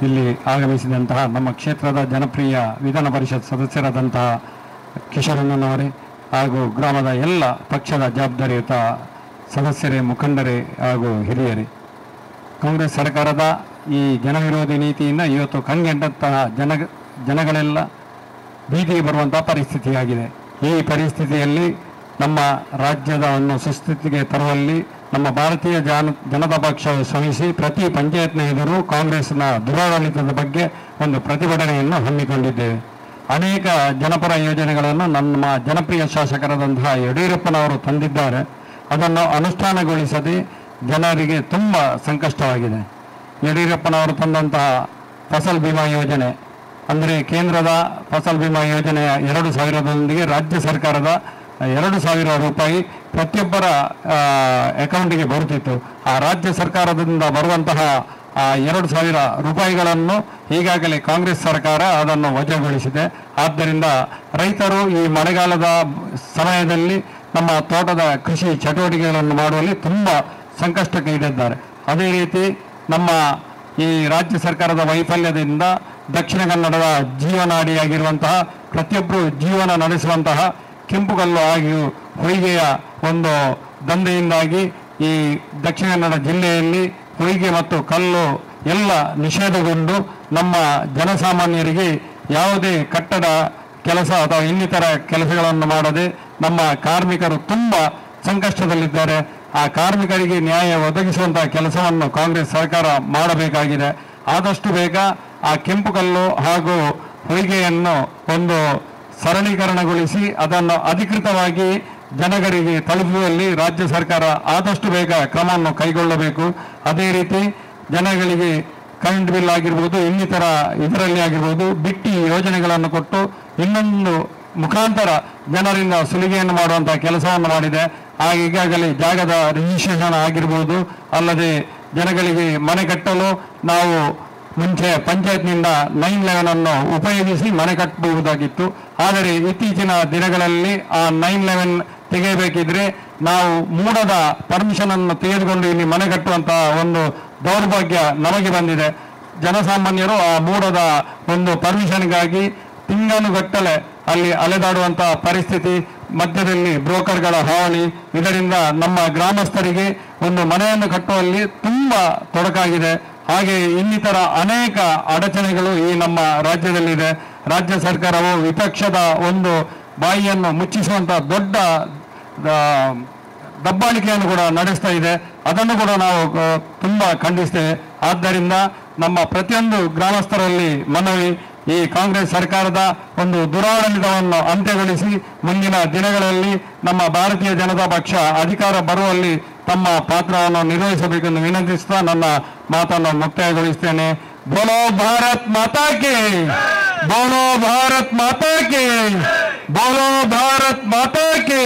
ಇಲ್ಲಿ ಆಗಮಿಸಿದಂತಹ ನಮ್ಮ ಕ್ಷೇತ್ರದ ಜನಪ್ರಿಯ ವಿಧಾನ ಪರಿಷತ್ ಸದಸ್ಯರಾದಂತಹ ಕಿಶೋರಣ್ಣನವರೇ ಹಾಗೂ ಗ್ರಾಮದ ಎಲ್ಲ ಪಕ್ಷದ ಜವಾಬ್ದಾರಿಯುತ ಸದಸ್ಯರೇ, ಮುಖಂಡರೇ ಹಾಗೂ ಹಿರಿಯರೇ, ಕಾಂಗ್ರೆಸ್ ಸರ್ಕಾರದ ಈ ಜನವಿರೋಧಿ ನೀತಿಯಿಂದ ಇವತ್ತು ಕಂಗೆಟ್ಟಂತಹ ಜನಗಳೆಲ್ಲ ಬೀದಿಗೆ ಬರುವಂತಹ ಪರಿಸ್ಥಿತಿಯಾಗಿದೆ. ಈ ಪರಿಸ್ಥಿತಿಯಲ್ಲಿ ನಮ್ಮ ರಾಜ್ಯವನ್ನು ಸುಸ್ಥಿತಿಗೆ ತರುವಲ್ಲಿ ನಮ್ಮ ಭಾರತೀಯ ಜನತಾ ಪಕ್ಷವು ಶ್ರಮಿಸಿ ಪ್ರತಿ ಪಂಚಾಯತ್ನ ಎದುರು ಕಾಂಗ್ರೆಸ್ನ ದುರಾಡಳಿತದ ಬಗ್ಗೆ ಒಂದು ಪ್ರತಿಭಟನೆಯನ್ನು ಹಮ್ಮಿಕೊಂಡಿದ್ದೇವೆ. ಅನೇಕ ಜನಪರ ಯೋಜನೆಗಳನ್ನು ನಮ್ಮ ಜನಪ್ರಿಯ ಶಾಸಕರಾದಂತಹ ಯಡಿಯೂರಪ್ಪನವರು ತಂದಿದ್ದಾರೆ. ಅದನ್ನು ಅನುಷ್ಠಾನಗೊಳಿಸದೆ ಜನರಿಗೆ ತುಂಬ ಸಂಕಷ್ಟವಾಗಿದೆ. ಯಡಿಯೂರಪ್ಪನವರು ತಂದಂತಹ ಫಸಲ್ ಬಿಮಾ ಯೋಜನೆ ಅಂದರೆ ಕೇಂದ್ರದ ಫಸಲ್ ಬಿಮಾ ಯೋಜನೆಯ 2,000ದೊಂದಿಗೆ ರಾಜ್ಯ ಸರ್ಕಾರದ 2,000 ರೂಪಾಯಿ ಪ್ರತಿಯೊಬ್ಬರ ಅಕೌಂಟಿಗೆ ಬರುತ್ತಿತ್ತು. ಆ ರಾಜ್ಯ ಸರ್ಕಾರದಿಂದ ಬರುವಂತಹ 2,000 ರೂಪಾಯಿಗಳನ್ನು ಈಗಾಗಲೇ ಕಾಂಗ್ರೆಸ್ ಸರ್ಕಾರ ಅದನ್ನು ವಜಾಗೊಳಿಸಿದೆ. ಆದ್ದರಿಂದ ರೈತರು ಈ ಮಳೆಗಾಲದ ಸಮಯದಲ್ಲಿ ನಮ್ಮ ತೋಟದ ಕೃಷಿ ಚಟುವಟಿಕೆಗಳನ್ನು ಮಾಡುವಲ್ಲಿ ತುಂಬ ಸಂಕಷ್ಟಕ್ಕೆ ಈಡಿದ್ದಾರೆ. ಅದೇ ರೀತಿ ನಮ್ಮ ಈ ರಾಜ್ಯ ಸರ್ಕಾರದ ವೈಫಲ್ಯದಿಂದ ದಕ್ಷಿಣ ಕನ್ನಡದ ಜೀವನಾಡಿಯಾಗಿರುವಂತಹ ಪ್ರತಿಯೊಬ್ಬರು ಜೀವನ ನಡೆಸುವಂತಹ ಕೆಂಪುಕಲ್ಲು ಹಾಗೂ ಹೊಯ್ಗೆಯ ಒಂದು ದಂಧೆಯಿಂದಾಗಿ ಈ ದಕ್ಷಿಣ ಕನ್ನಡ ಜಿಲ್ಲೆಯಲ್ಲಿ ಹೊಯ್ಗೆ ಮತ್ತು ಕಲ್ಲು ಎಲ್ಲ ನಿಷೇಧಗೊಂಡು ನಮ್ಮ ಜನಸಾಮಾನ್ಯರಿಗೆ ಯಾವುದೇ ಕಟ್ಟಡ ಕೆಲಸ ಅಥವಾ ಇನ್ನಿತರ ಕೆಲಸಗಳನ್ನು ಮಾಡದೆ ನಮ್ಮ ಕಾರ್ಮಿಕರು ತುಂಬ ಸಂಕಷ್ಟದಲ್ಲಿದ್ದಾರೆ. ಆ ಕಾರ್ಮಿಕರಿಗೆ ನ್ಯಾಯ ಒದಗಿಸುವಂತಹ ಕೆಲಸವನ್ನು ಕಾಂಗ್ರೆಸ್ ಸರ್ಕಾರ ಮಾಡಬೇಕಾಗಿದೆ. ಆದಷ್ಟು ಬೇಗ ಆ ಕೆಂಪುಕಲ್ಲು ಹಾಗೂ ಹೊಯ್ಗೆಯನ್ನು ಒಂದು ಸರಳೀಕರಣಗೊಳಿಸಿ ಅದನ್ನು ಅಧಿಕೃತವಾಗಿ ಜನಗರಿಗೆ ತಲುಪುವಲ್ಲಿ ರಾಜ್ಯ ಸರ್ಕಾರ ಆದಷ್ಟು ಬೇಗ ಕ್ರಮವನ್ನು ಕೈಗೊಳ್ಳಬೇಕು. ಅದೇ ರೀತಿ ಜನಗಳಿಗೆ ಕರೆಂಟ್ ಬಿಲ್ ಆಗಿರ್ಬೋದು, ಇನ್ನಿತರ ಇದರಲ್ಲಿ ಆಗಿರ್ಬೋದು ಬಿಟ್ಟಿ ಯೋಜನೆಗಳನ್ನು ಕೊಟ್ಟು ಇನ್ನೊಂದು ಮುಖಾಂತರ ಜನರಿಂದ ಸುಲಿಗೆಯನ್ನು ಮಾಡುವಂತಹ ಕೆಲಸವನ್ನು ಮಾಡಿದೆ. ಈಗಾಗಲೇ ಜಾಗದ ರಿಜಿಸ್ಟ್ರೇಷನ್ ಆಗಿರ್ಬೋದು, ಅಲ್ಲದೆ ಜನಗಳಿಗೆ ಮನೆ ಕಟ್ಟಲು ನಾವು ಮುಂಚೆ ಪಂಚಾಯತ್ನಿಂದ 911 ಉಪಯೋಗಿಸಿ ಮನೆ ಕಟ್ಟಬಹುದಾಗಿತ್ತು. ಆದರೆ ಇತ್ತೀಚಿನ ದಿನಗಳಲ್ಲಿ ಆ 911 ತೆಗೆಯಬೇಕಿದ್ರೆ ನಾವು ಮೂಡದ ಪರ್ಮಿಷನ್ ಅನ್ನು ತೆಗೆದುಕೊಂಡು ಇಲ್ಲಿ ಮನೆ ಕಟ್ಟುವಂತಹ ಒಂದು ದೌರ್ಭಾಗ್ಯ ನಮಗೆ ಬಂದಿದೆ. ಜನಸಾಮಾನ್ಯರು ಆ ಮೂಡದ ಒಂದು ಪರ್ಮಿಷನ್ಗಾಗಿ ತಿಂಗಳುಗಟ್ಟಲೆ ಅಲ್ಲಿ ಅಲೆದಾಡುವಂತಹ ಪರಿಸ್ಥಿತಿ, ಮಧ್ಯದಲ್ಲಿ ಬ್ರೋಕರ್ಗಳ ಹಾವಳಿ, ಇದರಿಂದ ನಮ್ಮ ಗ್ರಾಮಸ್ಥರಿಗೆ ಒಂದು ಮನೆಯನ್ನು ಕಟ್ಟುವಲ್ಲಿ ತುಂಬ ತೊಡಕಾಗಿದೆ. ಹಾಗೆ ಇನ್ನಿತರ ಅನೇಕ ಅಡಚಣೆಗಳು ಈ ನಮ್ಮ ರಾಜ್ಯದಲ್ಲಿದೆ. ರಾಜ್ಯ ಸರ್ಕಾರವು ವಿಪಕ್ಷದ ಒಂದು ಬಾಯಿಯನ್ನು ಮುಚ್ಚಿಸುವಂತಹ ದೊಡ್ಡ ದಬ್ಬಾಳಿಕೆಯನ್ನು ಕೂಡ ನಡೆಸ್ತಾ ಇದೆ. ಅದನ್ನು ಕೂಡ ನಾವು ತುಂಬ ಖಂಡಿಸ್ತೇವೆ. ಆದ್ದರಿಂದ ನಮ್ಮ ಪ್ರತಿಯೊಂದು ಗ್ರಾಮಸ್ಥರಲ್ಲಿ ಮನವಿ, ಈ ಕಾಂಗ್ರೆಸ್ ಸರ್ಕಾರದ ಒಂದು ದುರಾಡಳಿತವನ್ನು ಅಂತ್ಯಗೊಳಿಸಿ ಮುಂದಿನ ದಿನಗಳಲ್ಲಿ ನಮ್ಮ ಭಾರತೀಯ ಜನತಾ ಪಕ್ಷ ಅಧಿಕಾರ ಬರುವಲ್ಲಿ ತಮ್ಮ ಪಾತ್ರವನ್ನು ನಿರ್ವಹಿಸಬೇಕೆಂದು ವಿನಂತಿಸುತ್ತಾ ನನ್ನ ಮಾತನ್ನು ಮುಕ್ತಾಯಗೊಳಿಸುತ್ತೇನೆ. ಬೋಲೋ ಭಾರತ್ ಮಾತಾ ಕಿ, ಬೋಲೋ ಭಾರತ್ ಮಾತಾ ಕಿ, ಬೋಲೋ ಭಾರತ್ ಮಾತಾ ಕಿ.